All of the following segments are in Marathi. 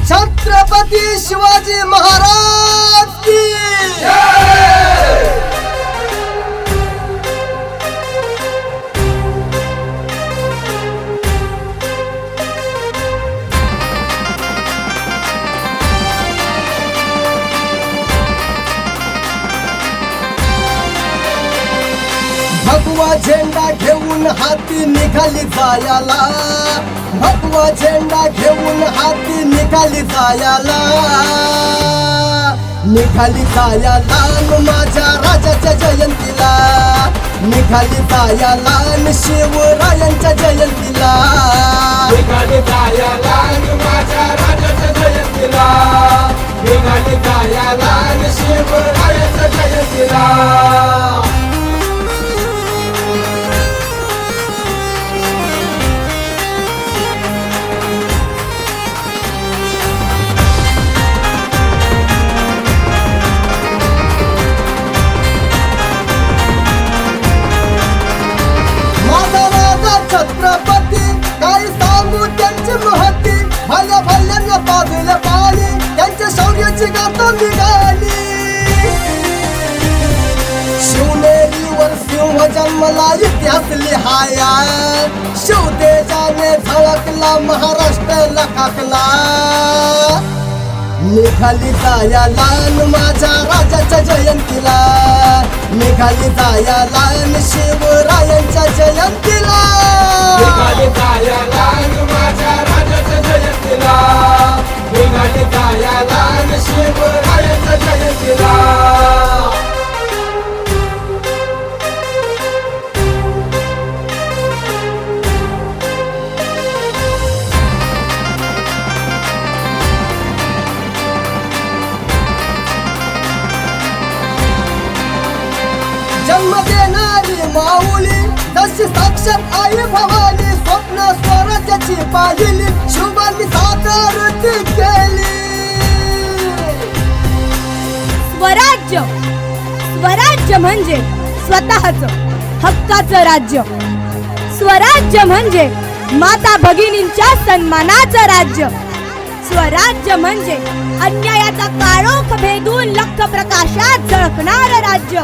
छत्रपती शिवाजी महाराज की जय। भगवा झेंडा घेऊन हाती निघाली जायाला, भगवा झेंडा घेऊन हाती निघाली जायाला, निघाली जायाला माझ्या राजाच्या जयंतीला, निघाली जायाला शिवरायांच्या जयंतीला, निघाली जायाला माझ्या राजाच्या जयंतीला, निघाली जायाला शिवरायांच्या जयंतीला। छत्रपती काय सांगू त्यांची महती, भल्या भल्यांना पाजले पाणी, त्यांच्या शौर्याची गाथा निघाली। शिवनेरीवर सिंह जन्मला इतिहास लिहाया, शिवतेजाने झळकला महाराष्ट्र लखाकला, निघाली जायाला माझ्या राजाच्या जयंतीला, निघाली जायाला शिवरायांच्या जयंतीला, निघाली जायाला माझ्या राजाच्या जयंतीला, निघाली जायाला शिवरायांच्या जयंतीला। जन्म देणारी माऊली तशी साक्षात आई भवानी, स्वप्न स्वराज्याची पाहिली, शुभांनी साकारती केली। स्वराज्य, स्वराज्य म्हणजे स्वतःचं हक्काचं राज्य, स्वराज्य म्हणजे माता भगिनींच्या सन्मानाचं राज्य, स्वराज्य म्हणजे अन्यायाचा काळोख भेदून लख प्रकाशात झळकणारं राज्य,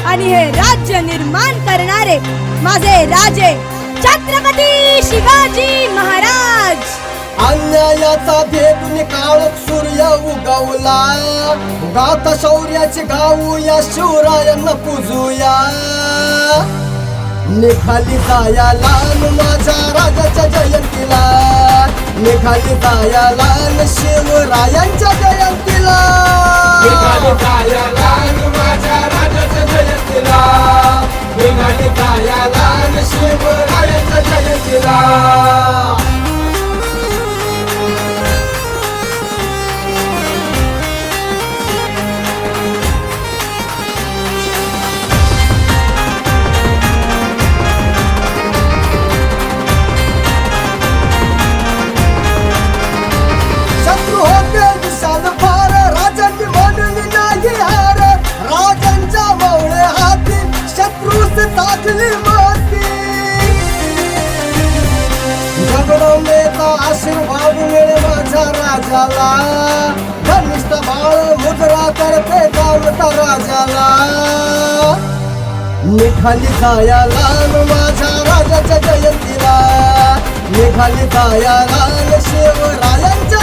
आणि हे राज्य निर्माण करणारे माझे राजे छत्रपती शिवाजी महाराज। अन्यायाचा भेदून काळोख सूर्य उगवला, गाथा शौर्याची गाऊया शिवरायांना पूजूया, निघाली जायाला माझ्या राजाच्या जयंतीला, निघाली जायाला शिवरायांच्या जयंतीला, निघाली जायाला माझ्या राजाच्या जयंतीला, निघाली जायाला शिवरायांच्या जयंतीला। शत्रू होते विशाल फार, राजांनी म्हणून नाही हार, राजांच्या मावळे हाती शत्रूस टाकली माती, दगडोंडेचा आशीर्वाद मिळे माझ्या राजाला, घनिष्ठ बाळ मुजरा करते गावता राजाला, निघाली जायाला माझ्या राजाच्या जयंतीला, निघाली जायाला शिवरायांच्या